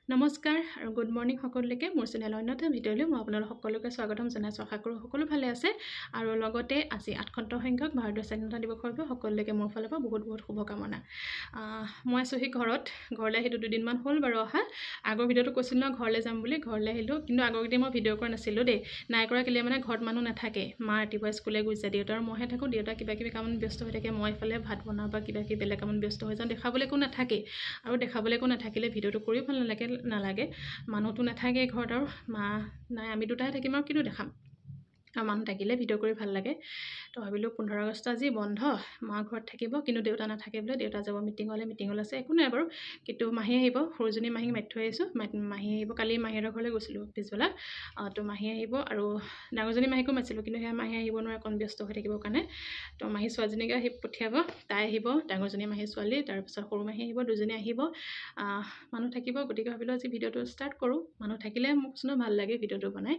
নমস্কাৰ আৰু good morning সকলোকে মোৰ চেনেল অন্যতম ভিডিঅ'লৈ মই আপোনালোক সকলোকে স্বাগতম জনাইছোঁ। আশা কৰোঁ সকলো ভালে আছে আৰু লগতে আজি ৮০০ সংখ্যক ভাৰতীয় স্বাধীনতা দিৱসৰ বাবে সকলোকে মোৰ ফালৰ পৰা বহুত বহুত শুভকামনা। মই আছোঁহি ঘৰলৈ আহিলোঁ দুদিনমান হ'ল বাৰু অহা। আগৰ ভিডিঅ'টো কৈছিলোঁ ন ঘৰলৈ যাম বুলি, ঘৰলৈ আহিলোঁ, কিন্তু আগৰকেইদিন মই ভিডিঅ' কৰা নাছিলোঁ দেই। নাই কৰা কেলৈ মানে ঘৰত মানুহ নাথাকে, মা ৰাতিপুৱা স্কুলে গৈছে, দেউতা আৰু মইহে থাকোঁ। দেউতা কিবা কিবি কামত ব্যস্ত হৈ থাকে, মই এইফালে ভাত বনাওঁ বা কিবা কিবি বেলেগ কামত ব্যস্ত হৈ যাওঁ, দেখাবলৈ একো নাথাকে। আৰু দেখাবলৈ একো নাথাকিলে ভিডিঅ'টো কৰিও ভাল নালাগে। মানুহটো নাথাকে ঘৰত আৰু মা নাই, আমি দুটাহে থাকিম আৰু কিনো দেখাম, আৰু মানুহ থাকিলে ভিডিঅ' কৰি ভাল লাগে। তো ভাবিলোঁ 15 আগষ্ট আজি বন্ধ, মা ঘৰত থাকিব, কিন্তু দেউতা নাথাকে বোলে, দেউতা যাব মিটিঙলৈ আছে, একো নাই বাৰু। কিন্তু মাহী আহিব, সৰুজনী মাহীক মাতি থৈ আহিছোঁ, মাহী আহিব। কালি মাহীহঁতৰ ঘৰলৈ গৈছিলোঁ পিছবেলা, তো মাহী আহিব আৰু ডাঙৰজনী মাহীকো মাতিছিলোঁ, কিন্তু সেয়া মাহী আহিব নোৱাৰে, অকণ ব্যস্ত হৈ থাকিবৰ কাৰণে। তো মাহী ছোৱালীজনীকে আহি পঠিয়াব, তাই আহিব, ডাঙৰজনী মাহী ছোৱালী, তাৰপিছত সৰু মাহী আহিব, দুজনী আহিব, মানুহ থাকিব। গতিকে ভাবিলোঁ আজি ভিডিঅ'টো ষ্টাৰ্ট কৰোঁ। মানুহ থাকিলে মোক ভাল লাগে ভিডিঅ'টো বনাই,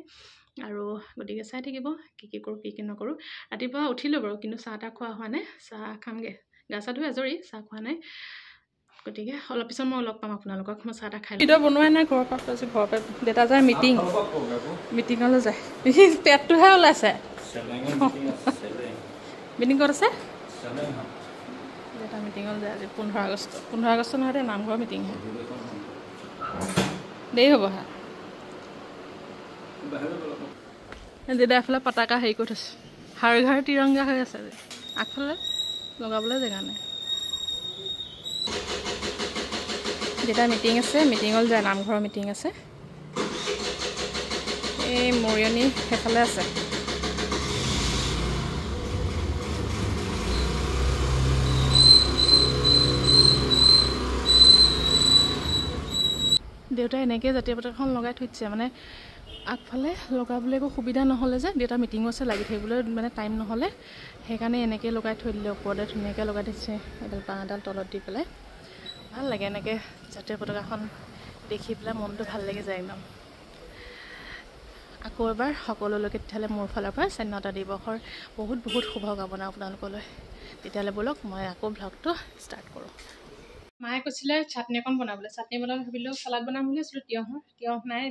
আৰু গতিকে চাই থাকিব কি কৰোঁ কি নকৰোঁ। ৰাতিপুৱা উঠিলোঁ বাৰু, কিন্তু চাহ তাহ খোৱা হোৱা নাই, চাহ খামগৈ। গা চা ধুই আজৰি, চাহ খোৱা নাই। গতিকে অলপ পিছত মই লগ পাম আপোনালোকক, মই চাহ তাহ খাই ভিডিঅ' বনোৱাই নাই ঘৰৰ পৰা দেউতা যায় মিটিঙলৈ যায়, পেটটোহে ওলাইছে। মিটিং ক'ত আছে? দেউতা মিটিঙলৈ যায় আজি 15 আগষ্ট নহয় দে, নামঘৰৰ মিটিংহে, দেৰি হ'ব হা। দেউতা এফালে পতাকা হেৰি কৰি থৈছে, হাৰ ঘাৰ তিৰংগা হৈ আছে যে, আগফালে লগাবলৈ জেগা নাই। দেউতা মিটিং আছে, মিটিঙলৈ যায়, নামঘৰৰ মিটিং আছে। এই মৰিয়নি সেইফালে আছে। দেউতাই এনেকৈ জাতীয় পতাকাখন লগাই থৈ দিছে, মানে আগফালে লগাবলৈ একো সুবিধা নহ'লে যে, দেউতা মিটিঙো আছে, লাগি থাকিবলৈ মানে টাইম নহ'লে, সেইকাৰণে এনেকৈ লগাই থৈ দিলে। ওপৰতে ধুনীয়াকৈ লগাই দিছে, এডাল বাঁহডাল তলত দি পেলাই। ভাল লাগে এনেকৈ জাতীয় পতাকাখন দেখি পেলাই, মনটো ভাল লাগি যায় একদম। আকৌ এবাৰ সকলোলৈকে তেতিয়াহ'লে মোৰ ফালৰ পৰা স্বাধীনতা দিৱসৰ বহুত বহুত শুভকামনা আপোনালোকলৈ। তেতিয়াহ'লে ব'লক মই আকৌ ভ্লগটো ষ্টাৰ্ট কৰোঁ। মায়ে কৈছিলে চাটনি অকণ বনাবলৈ, চাটনি বনাবলৈ ভাবিলোঁ চালাড বনাম বুলি আছিলোঁ। তিয়হ নাই,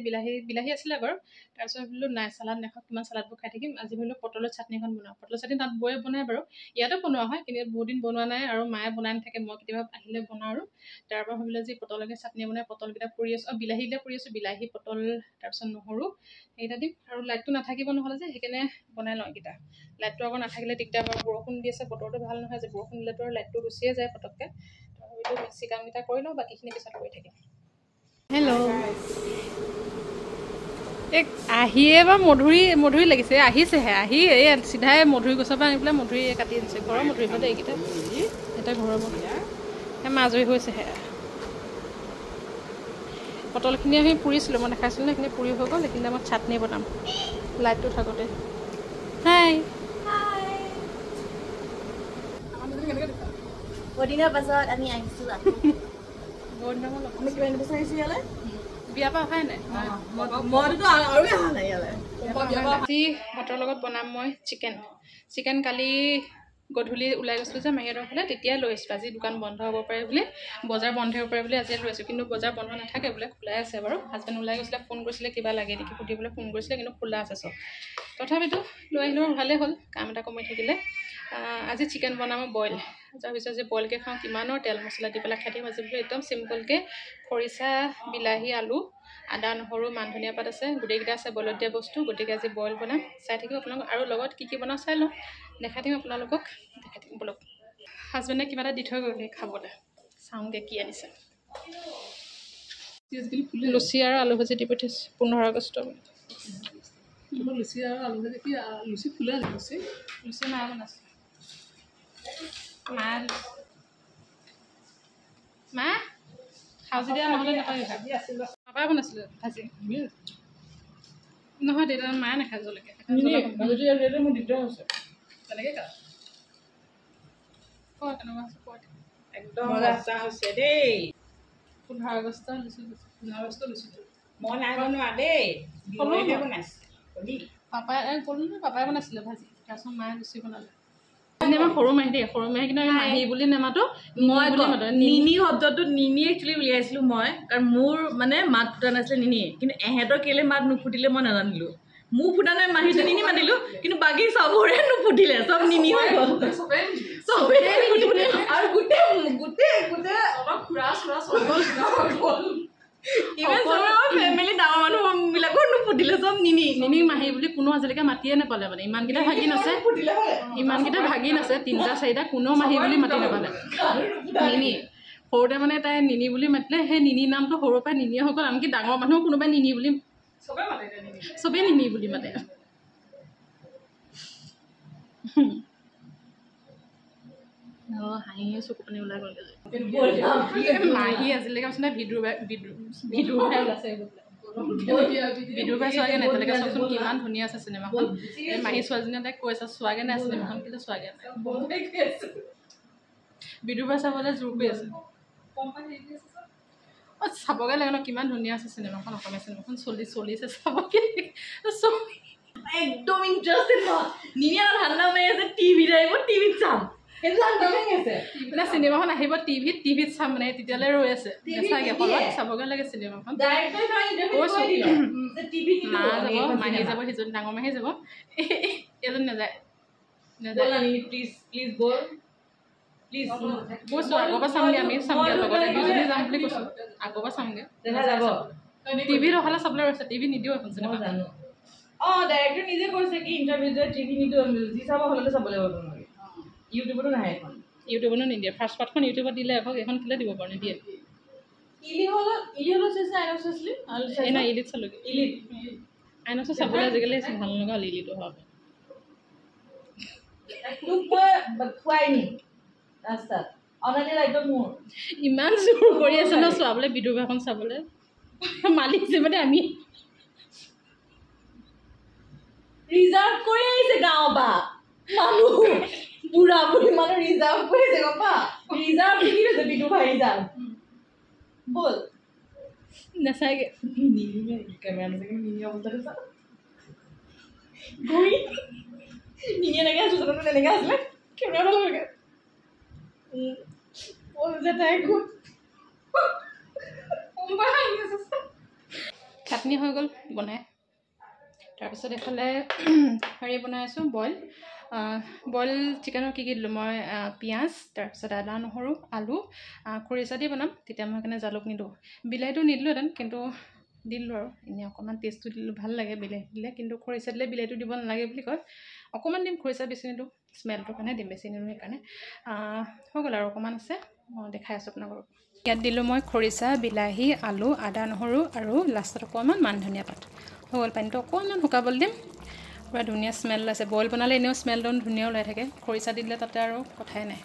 বিলাহী আছিলে বাৰু। তাৰপিছত ভাবিলোঁ নাই, চালাড নাখাওঁ, কিমান চালাডবোৰ খাই থাকিম। আজি ভাবিলোঁ পটলৰ চাটনিখন বনাওঁ। পটলৰ চাটনি তাত বৌয়ে বনাই বাৰু, ইয়াতো বনোৱা হয়, কিন্তু ইয়াত বহুত দিন বনোৱা নাই, আৰু মায়ে বনাই নাথাকে, মই কেতিয়াবা আহিলে বনাওঁ। আৰু তাৰ পৰা ভাবিলোঁ যে পটলকে চাটনি বনাই, পটলকেইটা পুৰি আছোঁ, বিলাহীকেইটা পুৰি আছোঁ, বিলাহী পটল তাৰপিছত নহৰু সেইকেইটা দিম। আৰু লাইটটো নাথাকিব নহ'লে যে, সেইকাৰণে বনাই লওঁ এইকেইটা। লাইটটো আকৌ নাথাকিলে দিগদাৰ হয়, বৰষুণ দি আছে, বতৰটো ভাল নহয় যে, বৰষুণ দিলেতো আৰু লাইটটো গুচিয়ে যায় পটককৈ। ভাবিলোঁ মিক্সি কামকেইটা কৰি লওঁ, বাকীখিনি পিছত কৰি থাকিম। হেল্ল', এই আহিয়ে বা মধুৰি লাগিছে, আহিছেহে, আহি এই চিধাই মধুৰি গছৰ পৰা আনি পেলাই মধুৰি কাটি আনিছে। ঘৰৰ মধুৰি হয় দেই এইকেইটা, এটা ঘৰৰ মধুৰি, সেই মাজৰি হৈছেহে। পটলখিনি আমি পুৰিছিলোঁ, মই দেখাইছিলোঁ ন, সেইখিনি পুৰি হৈ গ'ল। সেইখিনি মই চাটনি বনাম লাইটটো থাকোঁতে। হাই, বৰ্ডিঙৰ পাছত আমি আহিছোঁ আকৌ। বিয়াৰ পৰা অহাই নাই, আজি ভাতৰ লগত বনাম মই চিকেন। কালি গধূলি ওলাই গৈছিলোঁ যে মাহীহঁতৰ ফালে, তেতিয়াই লৈ আহিছোঁ। আজি দোকান বন্ধ হ'ব পাৰে বুলি, বজাৰ বন্ধ হ'ব পাৰে বুলি আজিয়ে লৈ আহিছোঁ, কিন্তু বজাৰ বন্ধ নাথাকে বোলে, খোলাই আছে বাৰু। হাজবেণ্ড ওলাই গৈছিলে, ফোন কৰিছিলে কিবা লাগে নেকি সুধিবলৈ ফোন কৰিছিলে, কিন্তু খোলা আছে চব। তথাপিতো লৈ আহিলোঁ, ভালেই হ'ল, কাম এটা কমি থাকিলে। আজি চিকেন বনাম বইল। তাৰপিছত যে বইলকৈ খাওঁ, কিমানৰ তেল মছলা দি পেলাই খাই দিম। আজি বোলো একদম চিম্পলকৈ খৰিচা, বিলাহী, আলু, আদা, নহৰু, মান ধনিয়া পাত আছে, গোটেইকেইটা আছে বইলত দিয়া বস্তু। গতিকে আজি বইল বনাম, চাই থাকিব আপোনালোকক, আৰু লগত কি বনাওঁ চাই লওঁ, দেখাই দিম আপোনালোকক, দেখাই দিম বলক। হাজবেণ্ডে কিবা এটা দি থৈ গ'ল খাবলৈ, চাওঁগৈ কি আনিছে। লুচি আৰু আলু ভাজি দি পঠিয়াইছে 15 আগষ্ট। লুচি আৰু আলু ভাজি কি লুচি ফুলে, লুচি মায়ে বনাইছে। মা খাওঁ যদি নহ'লে নাপাবি, পাপাই বনাইছিলে ভাজি নহয়, দেউতা মায়ে নাখায় জলকীয়া, মোৰ দিগদাৰ হৈছে তেনেকৈ কা কেনেকুৱা হৈছে একদম মজা হৈছে দেই। 15 আগষ্ট লুচি, 15 আগষ্ট লুচিটো মই নাই বনোৱা দেই, বনাইছে পাপাই ক'লো নহয়, পাপাই বনাইছিলে ভাজি, তাৰপিছত মায়ে লুচি বনালে। চিনেমা সৰু মাহী দেই সৰু মাহী কিন্তু আমি মাহী বুলি নেমাতো মই নিনি শব্দটো নিনি একচুৱেলি উলিয়াইছিলোঁ মই কাৰণ মোৰ মানে মাত ফুটা নাছিলে নিনিয়ে কিন্তু এহেঁতৰ কেলে মাত নুফুটিলে মই নাজানিলোঁ মোৰ ফুটা নাই মাহীটো নিনি মাতিলোঁ কিন্তু বাকী চবৰে নুফুটিলে চব নিনি হৈ গ'ল চবেই আৰু গোটেই ইভেন চবৰে ফেমিলি ডাঙৰ মানুহবিলাকৰ নুফুটিলে চব নিনি নিনি মাহী বুলি কোনো আজিলৈকে মাতিয়ে নাপালে মানে ইমানকেইটা ভাগিন আছে ইমানকেইটা ভাগিন আছে 3টা 4টা কোনো মাহী বুলি মাতি নাপালে নিনি সৰুতে মানে তাই নিনি বুলি মাতিলে সেই নিনি নামটো সৰুৰ পৰাই নিনিয়ে হৈ গ'ল আনকি ডাঙৰ মানুহ কোনোবাই নিনি বুলি চবেই নিনি বুলি মাতে হাঁহিয়ে চকু পানী ওলাই গ'ল মাহী আজিলৈকে আচলতে ভিডিঅ' ভাই ওলাইছে ভিডিঅ' ভাই চোৱাগে নাই তেনেকৈ চাওকচোন কিমান ধুনীয়া আছে চিনেমাখন এই মাহী ছোৱালীজনীয়ে তাইক কৈ আছে চোৱাগে নাই চিনেমাখন কিন্তু চোৱাগে নাই ভিডিঅ' ভাই চাবলৈ জোৰ কৰি আছে অঁ চাবগে লাগে ন কিমান ধুনীয়া আছে চিনেমাখন অসমীয়া চিনেমাখন চলিছে চাবগে একদম ইণ্টাৰেষ্টেড নহয় নিনি আৰু ঠাণ্ডা মাৰি আছে টিভিত আহিব টিভিত চাম মানে চিনেমাখন আহিব টিভিত চাম মানে তেতিয়ালৈ ৰৈ আছে চাগে হলত চাবগে লাগে চিনেমাখন মা যাব মাহী যাব সিজনী ডাঙৰ মাহী যাব এজন নাযায় কৈছো আগৰ পৰা চামগে আমি চামগে লগতে দুজনী যাম বুলি কৈছো আগৰ পৰা চামগে টিভিত অহালে চাবলৈ ৰৈছে টিভি নিদিও এখন চিনেমা ডাইৰেক্টৰ নিজে কৈছে কি ইণ্টাৰভিউ টিভি নিদিও যি চাব হলতে চাবলৈ হ'ব তোমালোকে ইউটিউবতো নাহে এখন ইউটিউবতো নিদিয়ে ফাৰ্ষ্ট পাৰ্টখন ইউটিউবত দিলে আকৌ এখন কেলে দিব পাৰে নিদিয়ে ইলিত চালোগে আইনক্সত চাবলৈ আজিকালি ভাল লগা হ'ল ইলিটো হোৱা ইমান জোৰ কৰি আছে ন চোৱাবলৈ ভিডিঅ' এখন চাবলৈ মালিক যে মানে আমি ৰিজাৰ্ভ কৰি আহিছে গাঁৱৰ পৰা মানুহ বুঢ়া বুঢ়ী মানুহ ৰিজাৰ্ভ কৰিছে গম পা ৰিজাৰ্ভ কি হৈছে বিদু ভাই ৰিজাৰ্ভ বল নাচাগে কেমেৰা নাচাগে নিনি অৱস্থাটো চা গৈ নিনি এনেকৈ আছোঁ জানো তেনেকৈ আছিলে কেমেৰা লাগে যে তাই খুব চাটনি হৈ গ'ল বনাই তাৰপিছত এইফালে হেৰি বনাই আছোঁ বইল চিকেনৰ কি দিলোঁ মই পিঁয়াজ তাৰপিছত আদা নহৰু আলু খৰিচা দি বনাম তেতিয়া মই সেইকাৰণে জালুক নিদিওঁ বিলাহীটো নিদিলোঁহেঁতেন কিন্তু দিলোঁ আৰু এনেই অকণমান টেষ্টটো দিলোঁ ভাল লাগে বিলাহী দিলে কিন্তু খৰিচা দিলে বিলাহীটো দিব নালাগে বুলি কয় অকণমান দিম খৰিচা বেছি নিদিওঁ স্মেলটোৰ কাৰণে দিম বেছি নিদিওঁ সেইকাৰণে হৈ গ'ল আৰু অকণমান আছে মই দেখাই আছোঁ আপোনালোকক ইয়াত দিলোঁ মই খৰিচা বিলাহী আলু আদা নহৰু আৰু লাষ্টত অকণমান মান ধনিয়া পাত হৈ গ'ল পানীটো অকণমান শুকাবলৈ দিম পুৰা ধুনীয়া স্মেল ওলাইছে বইল বনালে এনেও স্মেলটো ধুনীয়া ওলাই থাকে খৰিচা দি দিলে তাতে আৰু কথাই নাই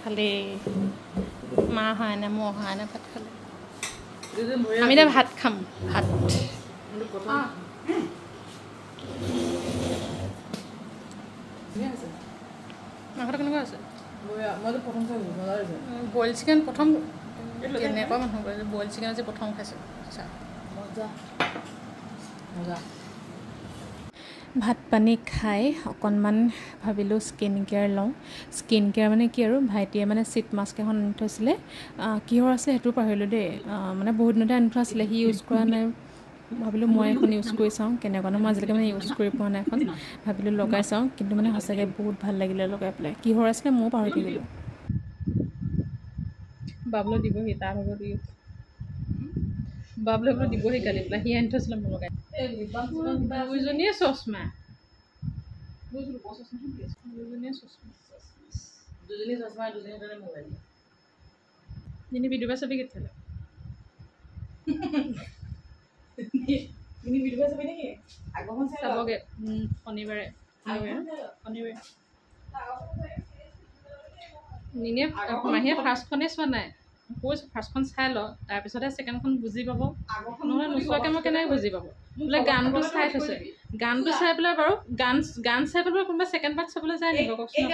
খালি মা হয় নাই মই অহা নাই ভাত খালে আমি এতিয়া ভাত খাম ভাত মাংসটো কেনেকুৱা আছে বইল চিকেন প্ৰথম কেনেকুৱা মানুহ কৰিছে বইল চিকেন আজি প্ৰথম খাইছোঁ ভাত পানী খাই অকণমান ভাবিলোঁ স্কিন কেয়াৰ লওঁ স্কিন কেয়াৰ মানে কি আৰু ভাইটিয়ে মানে চিট মাস্ক এখন আনি থৈছিলে কিহৰ আছিলে সেইটো পাহৰিলোঁ দেই মানে বহুত দিনতে আনি থোৱা আছিলে সি ইউজ কৰা নাই ভাবিলোঁ মই এখন ইউজ কৰি চাওঁ কেনেকুৱানো মই আজিলৈকে মানে ইউজ কৰি পোৱা নাই এখন ভাবিলোঁ লগাই চাওঁ কিন্তু মানে সঁচাকৈ বহুত ভাল লাগিলে লগাই পেলাই কিহৰ আছিলে ময়ো পাহৰি থাকিলোঁ বাবলু দিবহি তাৰ ভাগত বাবলু দিবহি কালি পেলাই সি আনি থৈছিলে মই লগাই দুইজনীয়ে চশমা যিনি ভিডিঅ' বা ছবি কেতিয়ালে চাবগে শনিবাৰে নিনিয়ে মাহীয়ে ফাৰ্ষ্টখনেই চোৱা নাই কৈছোঁ ফাৰ্ষ্টখন চাই ল তাৰপিছতহে ছেকেণ্ডখন বুজি পাব নহ'লে নোচোৱাকৈ মই কেনেকৈ বুজি পাব বোলে গানটো চাই থৈছে গানটো চাই পেলাই বাৰু গান চাই পেলাই কোনোবা ছেকেণ্ড পাৰ্ট চাবলৈ যায় নেকি কওকচোন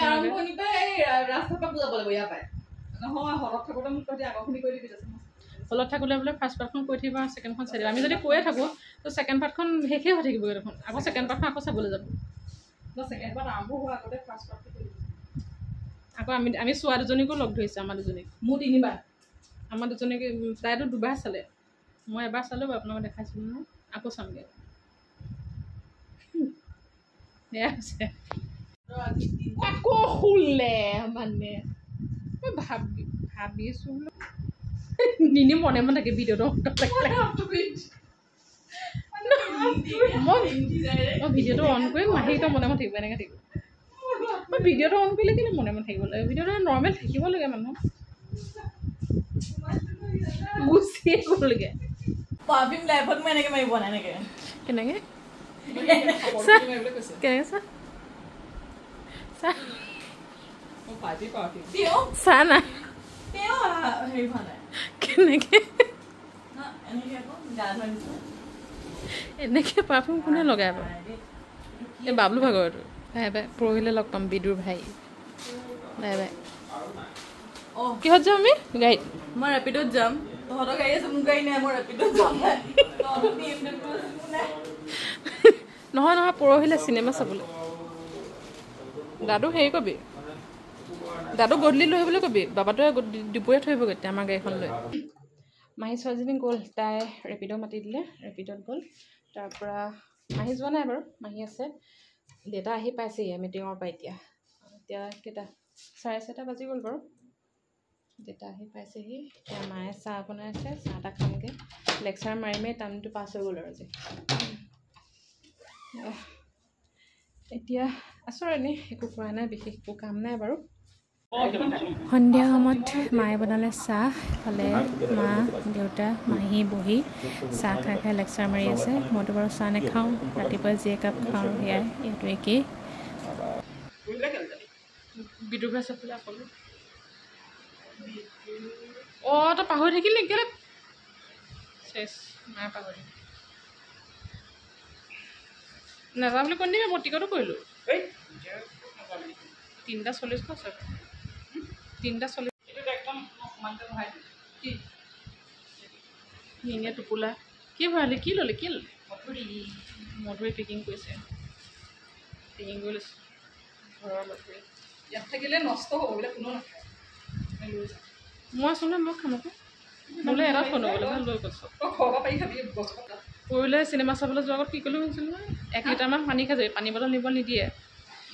হলত থাকোঁতে বোলে ফাৰ্ষ্ট পাৰ্টখন কৈ থাকিব আৰু ছেকেণ্ডখন চাই দিব আমি যদি কৈয়ে থাকোঁ তো ছেকেণ্ড পাৰ্টখন শেষেই হৈ থাকিবগৈ দেখোন আকৌ ছেকেণ্ড পাৰ্টখন আকৌ চাবলৈ যাব ছেকেণ্ড পাৰ্ট আৰম্ভ হোৱাৰ আগতে ফাৰ্ষ্ট পাৰ্টটো কৈ দিব আকৌ আমি ছোৱা দুজনীকো লগ ধৰিছোঁ আমাৰ দুজনীক মোৰ 3বাৰ আমাৰ দুজনীক তাইতো 2বাৰ চালে মই এবাৰ চালোঁ বাৰু আপোনালোকক দেখাইছিলোঁ নহয় আকৌ চামগৈ সেয়া হৈছে আকৌ শুলে মানে মই ভাবিছোঁ নিনি মনে মনে থাকে ভিডিঅ'টো মই ভিডিঅ'টো অন কৰি মাহীটো মনে মনে থাকিব এনেকৈ থাকিব মই ভিডিঅ'টো অন কৰিলে কিন্তু মনে মনে থাকিব লাগে ভিডিঅ'টো নৰ্মেল থাকিব লাগে মানুহ গুচিয়ে গ'লগৈ পাৰফিউম লাইফত মই এনেকৈ মাৰিব নাই এনেকৈ কেনেকৈ কেনেকৈ চা না হেৰি হোৱা নাই কেনেকৈ এনেকৈ আকৌ গা ধুৱাই দিছোঁ এনেকৈ পাৰফিউম কোনে লগাই বাৰু এই বাবলু ভাগৰটো বাই বাই পৰহিলৈ লগ পাম বিদুৰ ভাই বাই বাই অঁ কিহত যাম আমি গাড়ীত মই ৰেপিডত যাম তহঁতৰ গাড়ী আছে মোৰ গাড়ী নাই মই ৰেপিডত যাম নহয় নহয় পৰহিলৈ চিনেমা চাবলৈ দাদু হেৰি কবি দাদু গধূলি লৈ আহিবলৈ কবি বাবাটোৱে দুপৰীয়া থৈ আহিবগৈ তেতিয়া আমাৰ গাড়ীখন লৈ মাহী ছোৱালীজনী গ'ল তাই ৰেপিড' মাতি দিলে ৰেপিডত গ'ল তাৰপৰা মাহী যোৱা নাই বাৰু মাহী আছে দেউতা আহি পাইছেহি মিটিঙৰ পৰা এতিয়া কেইটা 4:30 বাজি গ'ল বাৰু দেউতা আহি পাইছেহি এতিয়া মায়ে চাহ বনাই আছে চাহ এটা খামগৈ লেকচাৰ মাৰি টাইমটো পাছ হৈ গ'ল আৰু আজি এতিয়া আছোঁ আৰু এনেই একো কৰা নাই বিশেষ একো কাম নাই বাৰু সন্ধিয়া সময়ত মায়ে বনালে চাহ ইফালে মা দেউতা মাহী বহি চাহ খাই খাই লেকচাৰ মাৰি আছে মইতো বাৰু চাহ নাখাওঁ ৰাতিপুৱা যি একাপ খাওঁ সেয়াই এইটো একেই বিদুৰ ভাই চাবলৈ ক'লোঁ অঁ তই পাহৰি থাকিল নেকি চেচ মায়ে পাহৰি নাযাওঁ বুলি কৈ দিবি মই টিকটো কৰিলোঁ 3:40 আছে 3:40 কি নিনিয়ে টোপোলা কি ভৰালি কি ল'লি মধুৰি পেকিং কৰিছে পেকিং কৰি লৈছোঁ ঘৰৰ মধুৰি ইয়াত থাকিলে নষ্ট হ'ব বোলে কোনো নাখায় লৈ যাম মই আচলতে মই খাম আকৌ নহ'লে এটা ফোন হ'বলৈ ভাল লৈ গৈছোঁ তই খোৱাব পাৰি খাবি গছ পৰহিলৈ চিনেমা চাবলৈ যোৱাৰ আগত কি ক'লোঁ শুনিছিলোঁ নহয় 1 লিটাৰমান পানী খাই যাবি পানী বটল নিব নিদিয়ে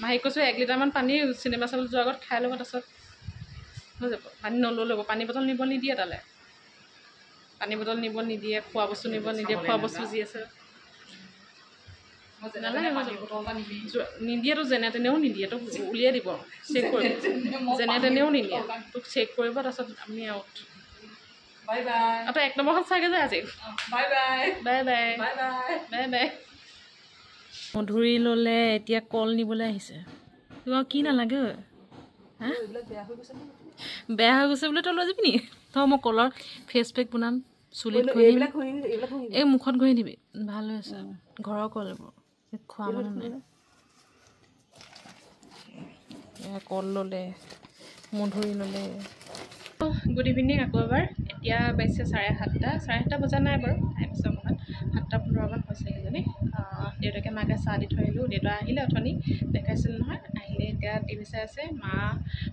মাহীক কৈছোঁ 1 লিটাৰমান পানী চিনেমা চাবলৈ যোৱাৰ আগত খাই ল'ব তাৰপিছত হৈ যাব পানী নলৈ ল'ব পানী বটল নিব নিদিয়ে তালৈ পানী বটল নিব নিদিয়ে খোৱা বস্তু নিব নিদিয়ে খোৱা বস্তু যি আছে নালাগে নিদিয়েতো যেনে তেনেও নিদিয়ে তোক উলিয়াই দিব চেক কৰিব যেনে তেনেও নিদিয়ে তোক চেক কৰিব তাৰপিছত আমি আউট বাই বাই তই 1 নম্বৰখন চাগে যে আজি bye bye bye bye bye bye bye bye মধুৰি ল'লে এতিয়া কল নিবলৈ আহিছে তোমাক কি নালাগে হা বেয়া হৈ গৈছে বোলে তই লৈ যাবি নি তই মই কলৰ ফেচ পেক বনাম চুলিত এই মুখত ঘঁহি দিবি ভাল হৈ আছে ঘৰৰ কল এইবোৰ খোৱা মানুহ নাই কল ল'লে মধুৰি ল'লে গুড ইভিনিং আকৌ এবাৰ এতিয়া বাজিছে 7:30 বজা নাই বাৰু টাইম আছে অকণমান 7:15 হৈছে কিজানি দেউতাকে মাকে চাহ দি থৈ আহিলোঁ দেউতা আহিলে অথনি দেখাইছিলোঁ নহয় আহিলে এতিয়া টিভি চাই আছে মা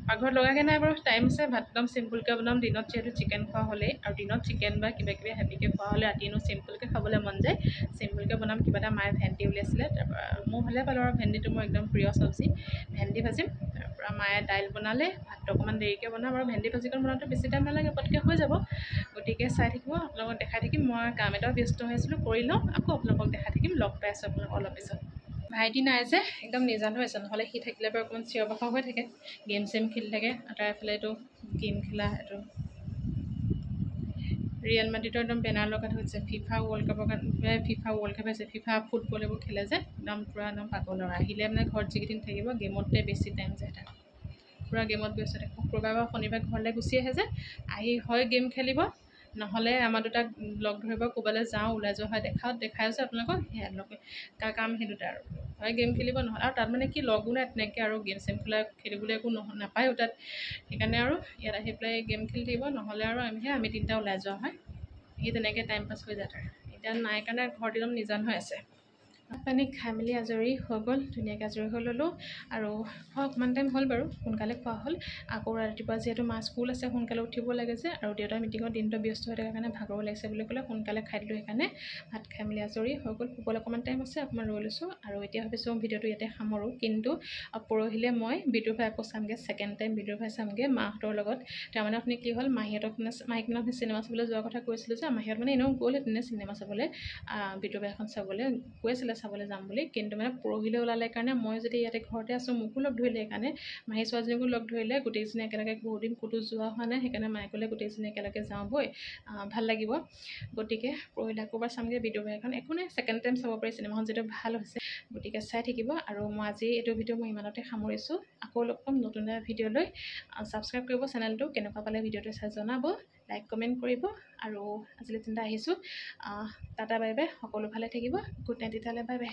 পাকঘৰত লগাকৈ নাই বাৰু টাইম আছে ভাত একদম চিম্পুলকৈ বনাম দিনত যিহেতু চিকেন খোৱা হ'লেই আৰু দিনত চিকেন বা কিবা কিবি হেভিকৈ খোৱা হ'লে ৰাতিনো চিম্পুলকৈ খাবলৈ মন যায় চিম্পুলকৈ বনাম কিবা এটা মায়ে ভেন্দি উলিয়াইছিলে তাৰপৰা মোৰ ভালে পালোঁ আৰু ভেন্দিটো মোৰ একদম প্ৰিয় চব্জি ভেন্দি ভাজিম তাৰপৰা মায়ে দাইল বনালে ভাতটো অকণমান দেৰিকৈ বনাম আৰু ভেন্দি ভাজিকণ বনাওঁতে বেছি টাইম নালাগে পটকৈ হৈ যাব গতিকে চাই থাকিব আপোনালোকক দেখাই থাকিম মই কাম এটাও ব্যস্ত হৈ আছিলোঁ কৰি লওঁ আকৌ আপোনালোকক দেখাই থাকিম লগ পাই আছোঁ আপোনালোকক অলপ পিছত ভাইটি নাই যে একদম নিজান হৈ আছে নহ'লে সি থাকিলে বাৰু অকণমান চিঞৰ বাখৰ হৈ থাকে গেম চেম খেলি থাকে আৰু তাৰ এইফালে এইটো গেম খেলা এইটো ৰিয়েল মাদ্ৰিদৰ একদম বেনাৰ লগাই থৈছে ফিফা ৱৰ্ল্ড কাপ আছে ফিফা ফুটবল এইবোৰ খেলে যে একদম পূৰা একদম পাগল আৰু আহিলে মানে ঘৰত যিকেইদিন থাকিব গেমতে বেছি টাইম যায় তাত পূৰা গেমত ব্যস্ত থাকে শুক্ৰবাৰ বা শনিবাৰ ঘৰলৈ গুচি আহে যে আহি হয় গেম খেলিব নহ'লে আমাৰ দুটাক লগ ধৰিব ক'ৰবালৈ যাওঁ ওলাই যোৱা হয় দেখাই আছে আপোনালোকক সেয়া লগ কাম সেই দুটা আৰু হয় গেম খেলিব নহয় আৰু তাত মানে কি লগো নাই তেনেকৈ আৰু গেম চেম খেলিবলৈ একো নাপায়ো তাত সেইকাৰণে আৰু ইয়াত আহি পেলাই গেম খেলি থাকিব নহ'লে আৰু আমি তিনিটা ওলাই যোৱা হয় সি তেনেকৈ টাইম পাছ হৈ যায় তাৰ এতিয়া নাই কাৰণে ঘৰত একদম নিজান হৈ আছে পানী খাই মেলি আজৰি হৈ গ'ল, ধুনীয়াকৈ আজৰি হৈ ল'লোঁ আৰু অকণমান টাইম হ'ল বাৰু, সোনকালে খোৱা হ'ল। আকৌ ৰাতিপুৱা যিহেতু মাৰ স্কুল আছে, সোনকালে উঠিব লাগে যে, আৰু দেউতাৰ মিটিঙৰ দিনটো ব্যস্ত হৈ থকাৰ কাৰণে ভাগৰো লাগিছে বুলি ক'লে সোনকালে খাই দিলোঁ, সেইকাৰণে ভাত খাই মেলি আজৰি হৈ গ'ল। শুবলৈ অকণমান টাইম আছে, অকণমান ৰৈ লৈছোঁ আৰু এতিয়া ভাবিছোঁ ভিডিঅ'টো ইয়াতে সামৰোঁ। কিন্তু পৰহিলে মই বিদুৰ ভাই আকৌ চামগৈ, ছেকেণ্ড টাইম বিদুৰ ভাই চামগৈ মাহঁতৰ লগত। তাৰমানে আপুনি কি হ'ল, মাহীহঁতক মাহীক চিনেমা চাবলৈ যোৱাৰ কথা কৈছিলোঁ যে, মাহীহঁত মানে এনেও গ'ল হেতেনে চিনেমা চাবলৈ, বিদুৰ ভাই এখন চাবলৈ কৈছিলে, চাবলৈ যাম বুলি। কিন্তু মানে পৰহিলৈ ওলালে কাৰণে মই যদি ইয়াতে ঘৰতে আছোঁ, মোকো লগ ধৰিলে, সেইকাৰণে মাহী ছোৱালীজনীকো লগ ধৰিলে, গোটেইজনী একেলগে বহুত দিন ক'তো যোৱা হোৱা নাই, সেইকাৰণে মায়ে ক'লে গোটেইজনী একেলগে যাওঁ বৈ, ভাল লাগিব। গতিকে পৰহিলৈ আকৌ এবাৰ চামগৈ বিদুৰ ভাই এখন, একো নাই ছেকেণ্ড টাইম চাব পাৰি, চিনেমাখন যিটো ভাল হৈছে, গতিকে চাই থাকিব। আৰু মই আজি এইটো ভিডিঅ' মই ইমানতে সামৰিছোঁ, আকৌ লগ পাম নতুন এটা ভিডিঅ' লৈ। ছাবস্ক্ৰাইব কৰিব চেনেলটো, কেনেকুৱা পালে ভিডিঅ'টো চাই জনাব, লাইক কমেণ্ট কৰিব। আৰু আজিলৈ চিন্তা আহিছোঁ, টাটা বাই বাই, সকলো ভালে থাকিব, গুড নাইট, তেতিয়াহ'লে বাই বাই।